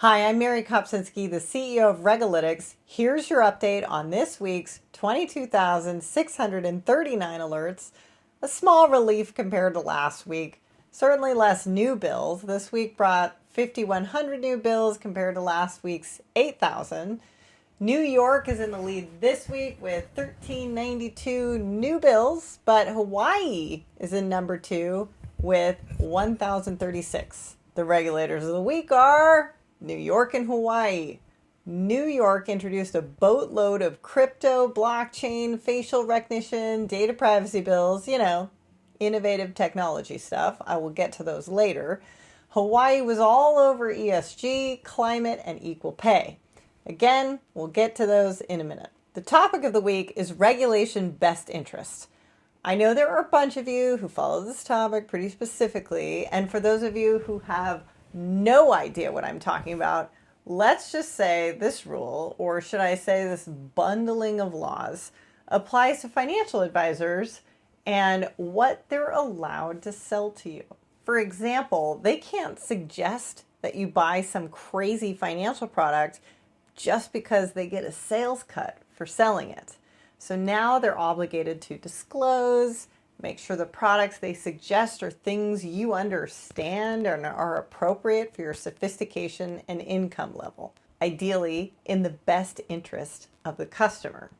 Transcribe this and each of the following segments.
Hi, I'm Mary Kopczynski, the CEO of Regalytics. Here's your update on this week's 22,639 alerts. A small relief compared to last week. Certainly less new bills. This week brought 5,100 new bills compared to last week's 8,000. New York is in the lead this week with 1,392 new bills, but Hawaii is in number 2 with 1,036. The regulators of the week are New York and Hawaii. New York introduced a boatload of crypto, blockchain, facial recognition, data privacy bills, innovative technology stuff. I will get to those later. Hawaii was all over ESG, climate, and equal pay. Again, we'll get to those in a minute. The topic of the week is regulation best interest. I know there are a bunch of you who follow this topic pretty specifically, and for those of you who have no idea what I'm talking about, let's just say this rule, or should I say this bundling of laws, applies to financial advisors and what they're allowed to sell to you. For example, they can't suggest that you buy some crazy financial product just because they get a sales cut for selling it. So now they're obligated to disclose, make sure the products they suggest are things you understand and are appropriate for your sophistication and income level, ideally in the best interest of the customer.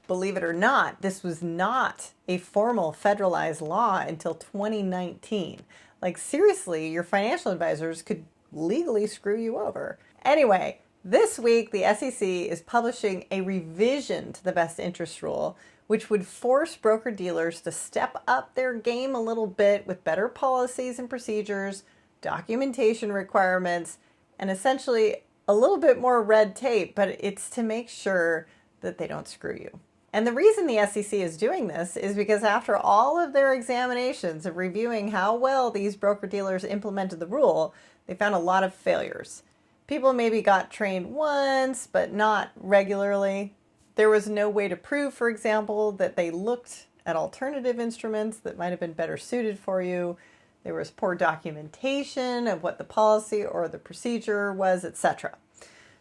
Believe it or not, this was not a formal federalized law until 2019. Like seriously, your financial advisors could legally screw you over. Anyway, this week the SEC is publishing a revision to the best interest rule, which would force broker-dealers to step up their game a little bit with better policies and procedures, documentation requirements, and essentially a little bit more red tape, but it's to make sure that they don't screw you. And the reason the SEC is doing this is because after all of their examinations of reviewing how well these broker-dealers implemented the rule, they found a lot of failures. People maybe got trained once, but not regularly. There was no way to prove, for example, that they looked at alternative instruments that might have been better suited for you. There was poor documentation of what the policy or the procedure was, etc.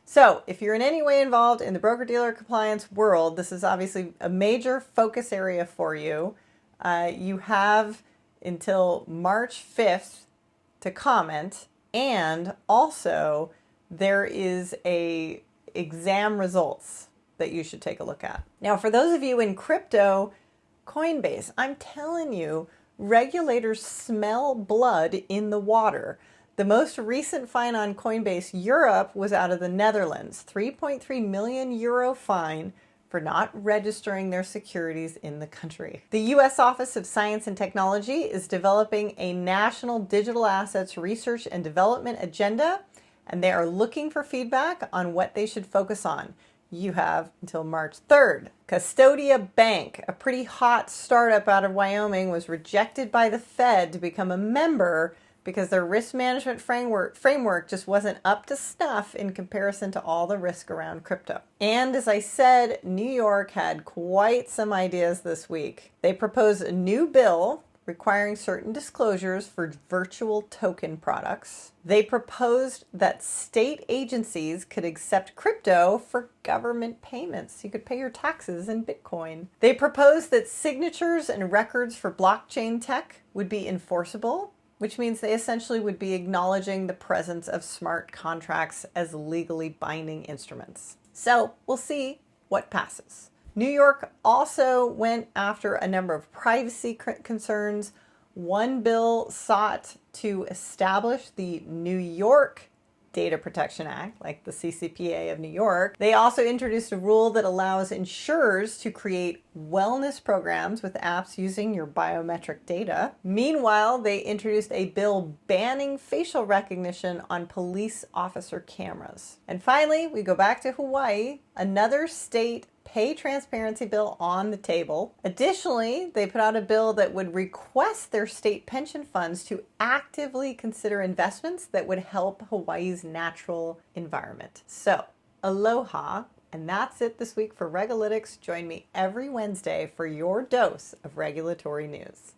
So if you're in any way involved in the broker-dealer compliance world, this is obviously a major focus area for you. You have until March 5th to comment, and also there is a exam results that you should take a look at. Now, for those of you in crypto, Coinbase, I'm telling you, regulators smell blood in the water. The most recent fine on Coinbase Europe was out of the Netherlands, 3.3 million euro fine for not registering their securities in the country. The U.S. Office of Science and Technology is developing a national digital assets research and development agenda, and they are looking for feedback on what they should focus on. You have until March 3rd. Custodia Bank, a pretty hot startup out of Wyoming, was rejected by the Fed to become a member because their risk management framework just wasn't up to snuff in comparison to all the risk around crypto. And as I said, New York had quite some ideas this week. They proposed a new bill requiring certain disclosures for virtual token products. They proposed that state agencies could accept crypto for government payments. You could pay your taxes in Bitcoin. They proposed that signatures and records for blockchain tech would be enforceable, which means they essentially would be acknowledging the presence of smart contracts as legally binding instruments. So we'll see what passes. New York also went after a number of privacy concerns. One bill sought to establish the New York Data Protection Act, like the CCPA of New York. They also introduced a rule that allows insurers to create wellness programs with apps using your biometric data. Meanwhile, they introduced a bill banning facial recognition on police officer cameras. And finally, we go back to Hawaii, another state pay transparency bill on the table. Additionally, they put out a bill that would request their state pension funds to actively consider investments that would help Hawaii's natural environment. So, aloha, and that's it this week for Regalytics. Join me every Wednesday for your dose of regulatory news.